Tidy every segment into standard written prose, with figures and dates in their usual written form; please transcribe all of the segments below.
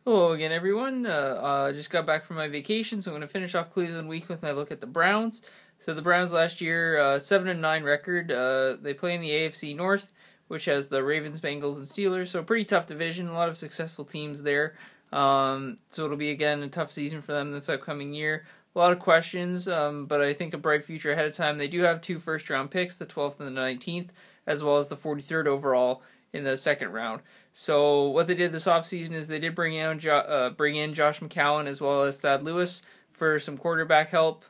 Hello again, everyone. Just got back from my vacation, so I'm going to finish off Cleveland week with my look at the Browns. So the Browns last year, 7-9 record. They play in the AFC North, which has the Ravens, Bengals, and Steelers. So a pretty tough division. A lot of successful teams there. So it'll be again a tough season for them this upcoming year. A lot of questions, but I think a bright future ahead of time. They do have 2 first-round picks, the 12th and the 19th, as well as the 43rd overall in the second round. So what they did this offseason is they did bring in Josh McCown as well as Thad Lewis for some quarterback help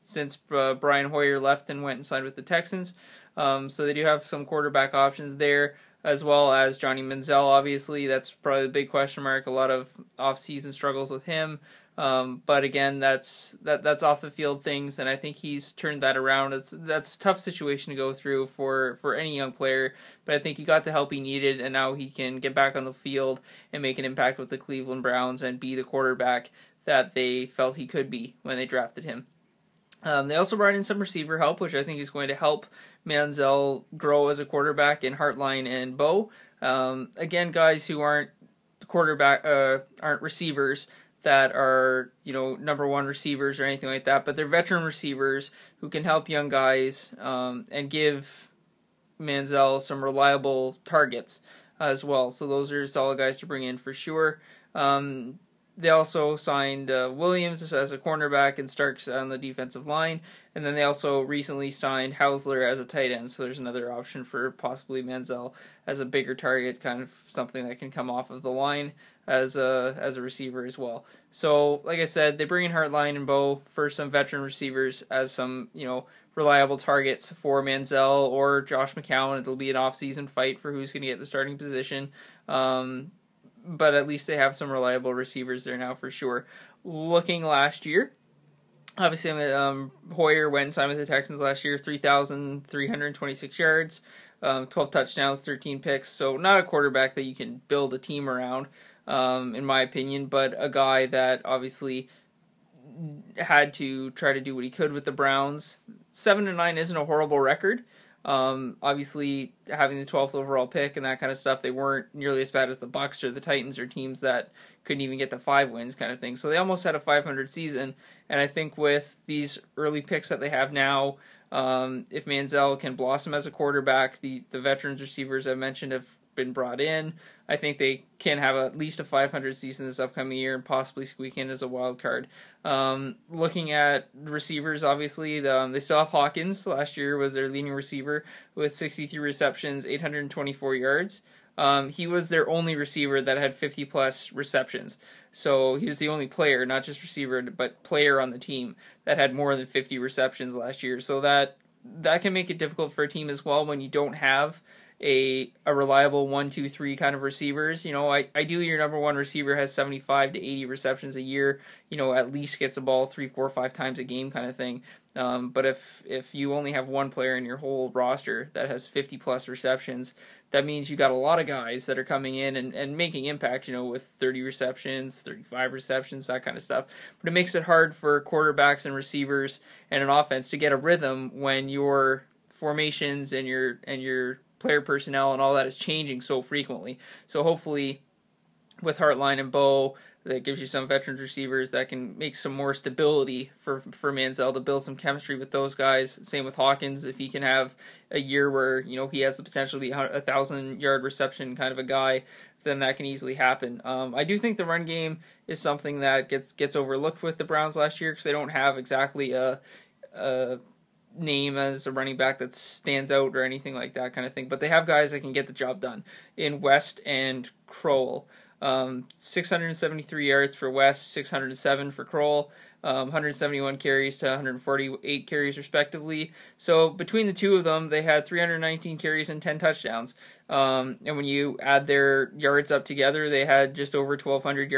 since Brian Hoyer left and went and signed with the Texans. So they do have some quarterback options there, as well as Johnny Manziel. Obviously, that's probably the big question mark. A lot of offseason struggles with him. But again, that's off the field things, and I think he's turned that around. That's a tough situation to go through for any young player, but I think he got the help he needed, and now he can get back on the field and make an impact with the Cleveland Browns and be the quarterback that they felt he could be when they drafted him. They also brought in some receiver help, which I think is going to help Manziel grow as a quarterback in Hartline and Bo. Again, guys who aren't receivers that are, number one receivers or anything like that, but they're veteran receivers who can help young guys and give Manziel some reliable targets as well. So those are solid guys to bring in for sure. They also signed Williams as a cornerback and Starks on the defensive line, and then they also recently signed Hausler as a tight end, so there's another option for possibly Manziel as a bigger target, kind of something that can come off of the line as a receiver as well. So, like I said, they bring in Hartline and Bo for some veteran receivers as some, reliable targets for Manziel or Josh McCown. It'll be an off-season fight for who's going to get the starting position. But at least they have some reliable receivers there now for sure. Looking last year, obviously Hoyer went and signed with the Texans last year, 3,326 yards, 12 touchdowns, 13 picks. So not a quarterback that you can build a team around, in my opinion, but a guy that obviously had to try to do what he could with the Browns. 7-9 isn't a horrible record. Obviously, having the 12th overall pick and that kind of stuff, they weren't nearly as bad as the Bucs or the Titans or teams that couldn't even get to 5 wins kind of thing. So they almost had a 500 season, and I think with these early picks that they have now, if Manziel can blossom as a quarterback, the veterans receivers I mentioned have been brought in. I think they can have at least a 500 season this upcoming year and possibly squeak in as a wild card. Looking at receivers, obviously, they still have Hawkins. Last year was their leading receiver with 63 receptions, 824 yards. He was their only receiver that had 50-plus receptions. So he was the only player, not just receiver, but player on the team that had more than 50 receptions last year. So that can make it difficult for a team as well when you don't have a reliable 1, 2, 3 kind of receivers. Ideally your number one receiver has 75 to 80 receptions a year, at least gets the ball 3, 4, 5 times a game kind of thing. But if you only have one player in your whole roster that has 50 plus receptions, that means you got a lot of guys that are coming in and making impact, with 30 receptions, 35 receptions, that kind of stuff. But it makes it hard for quarterbacks and receivers and an offense to get a rhythm when your formations and your player personnel and all that is changing so frequently. So hopefully with Hartline and Bo, that gives you some veteran receivers that can make some more stability for Manziel to build some chemistry with those guys. Same with Hawkins. If he can have a year where he has the potential to be a 1,000-yard reception kind of a guy, then that can easily happen. I do think the run game is something that gets overlooked with the Browns last year because they don't have exactly a name as a running back that stands out or anything like that kind of thing, but they have guys that can get the job done in West and Crowell. 673 yards for West, 607 for Crowell, 171 carries to 148 carries respectively. So between the two of them, they had 319 carries and 10 touchdowns. And when you add their yards up together, they had just under 1,200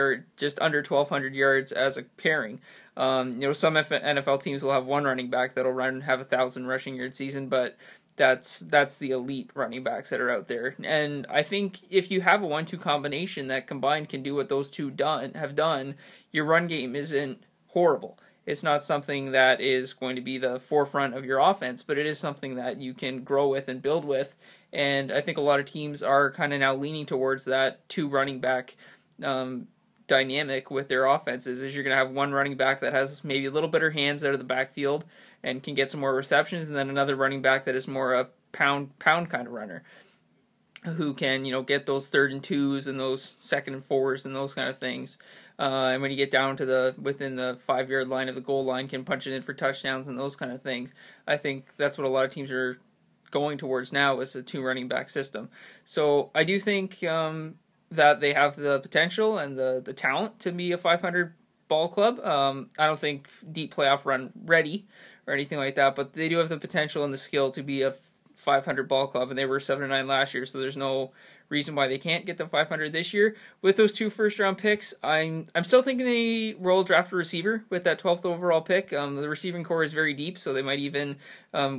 yards as a pairing. Some NFL teams will have one running back that'll have 1,000 rushing yard season, but that's the elite running backs that are out there. And I think if you have a 1-2 combination that combined can do what those two have done, your run game isn't horrible. It's not something that is going to be the forefront of your offense, but it is something that you can grow with and build with. And I think a lot of teams are kind of now leaning towards that 2 running back dynamic with their offenses is you're going to have one running back that has maybe a little better hands out of the backfield and can get some more receptions, and then another running back that is more a pound kind of runner who can, get those 3rd and 2s and those 2nd and 4s and those kind of things. And when you get down to within the 5-yard line of the goal line, can punch it in for touchdowns and those kind of things. I think that's what a lot of teams are going towards now, is a 2 running back system. So I do think that they have the potential and the talent to be a 500 ball club. I don't think deep playoff run ready or anything like that, but they do have the potential and the skill to be a 500 ball club, and they were 7-9 last year, so there's no reason why they can't get to 500 this year. With those 2 first-round picks, I'm still thinking they will draft a receiver with that 12th overall pick. The receiving core is very deep, so they might even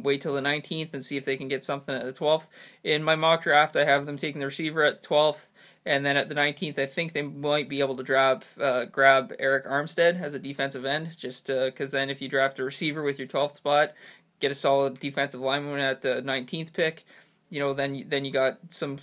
wait till the 19th and see if they can get something at the 12th. In my mock draft, I have them taking the receiver at 12th, and then at the 19th, I think they might be able to grab Eric Armstead as a defensive end, just because then if you draft a receiver with your 12th spot, get a solid defensive lineman at the 19th pick, then you got some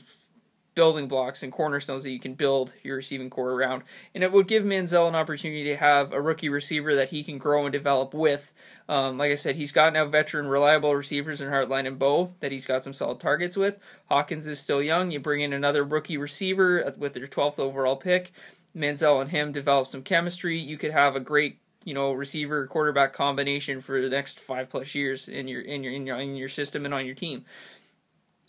building blocks and cornerstones that you can build your receiving core around. And it would give Manziel an opportunity to have a rookie receiver that he can grow and develop with. Like I said, he's got now veteran, reliable receivers in Hartline and Bowe that he's got some solid targets with. Hawkins is still young. You bring in another rookie receiver with your 12th overall pick. Manziel and him develop some chemistry. You could have a great receiver quarterback combination for the next 5+ years in your system and on your team.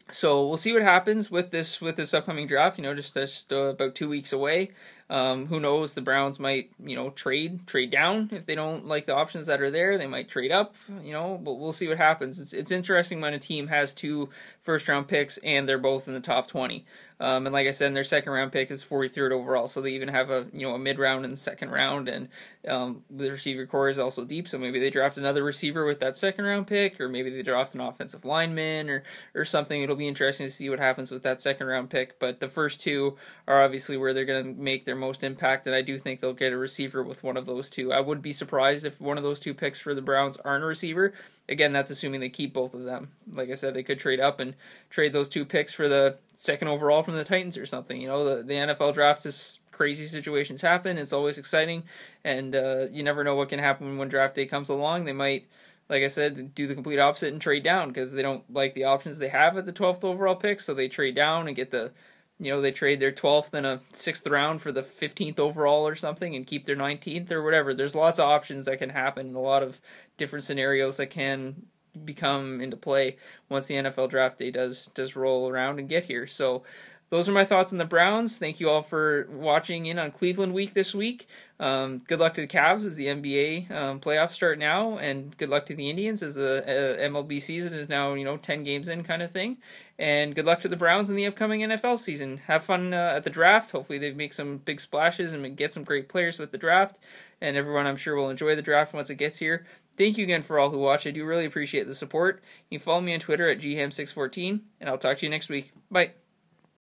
So we'll see what happens with this upcoming draft. Just about 2 weeks away. Who knows? The Browns might trade down if they don't like the options that are there. They might trade up. But we'll see what happens. It's interesting when a team has 2 first-round picks and they're both in the top 20. And like I said, their 2nd-round pick is 43rd overall, so they even have a mid-round in the 2nd round, and the receiver core is also deep, so maybe they draft another receiver with that 2nd-round pick, or maybe they draft an offensive lineman or something. It'll be interesting to see what happens with that 2nd-round pick, but the first 2 are obviously where they're going to make their most impact, and I do think they'll get a receiver with one of those 2. I would be surprised if one of those 2 picks for the Browns aren't a receiver. Again, that's assuming they keep both of them. Like I said, they could trade up and trade those 2 picks for the 2nd overall from the Titans or something. The NFL draft is crazy situations happen. It's always exciting, and you never know what can happen when draft day comes along. They might, like I said, do the complete opposite and trade down because they don't like the options they have at the 12th overall pick, so they trade down and get they trade their 12th and a 6th round for the 15th overall or something and keep their 19th or whatever. There's lots of options that can happen, a lot of different scenarios that can become into play once the NFL draft day does roll around and get here. So those are my thoughts on the Browns. Thank you all for watching in on Cleveland week this week. Good luck to the Cavs as the NBA playoffs start now, and good luck to the Indians as the MLB season is now 10 games in kind of thing. And good luck to the Browns in the upcoming NFL season. Have fun at the draft. Hopefully they make some big splashes and get some great players with the draft. And everyone, I'm sure, will enjoy the draft once it gets here. Thank you again for all who watch. I do really appreciate the support. You can follow me on Twitter at GHAM614, and I'll talk to you next week. Bye.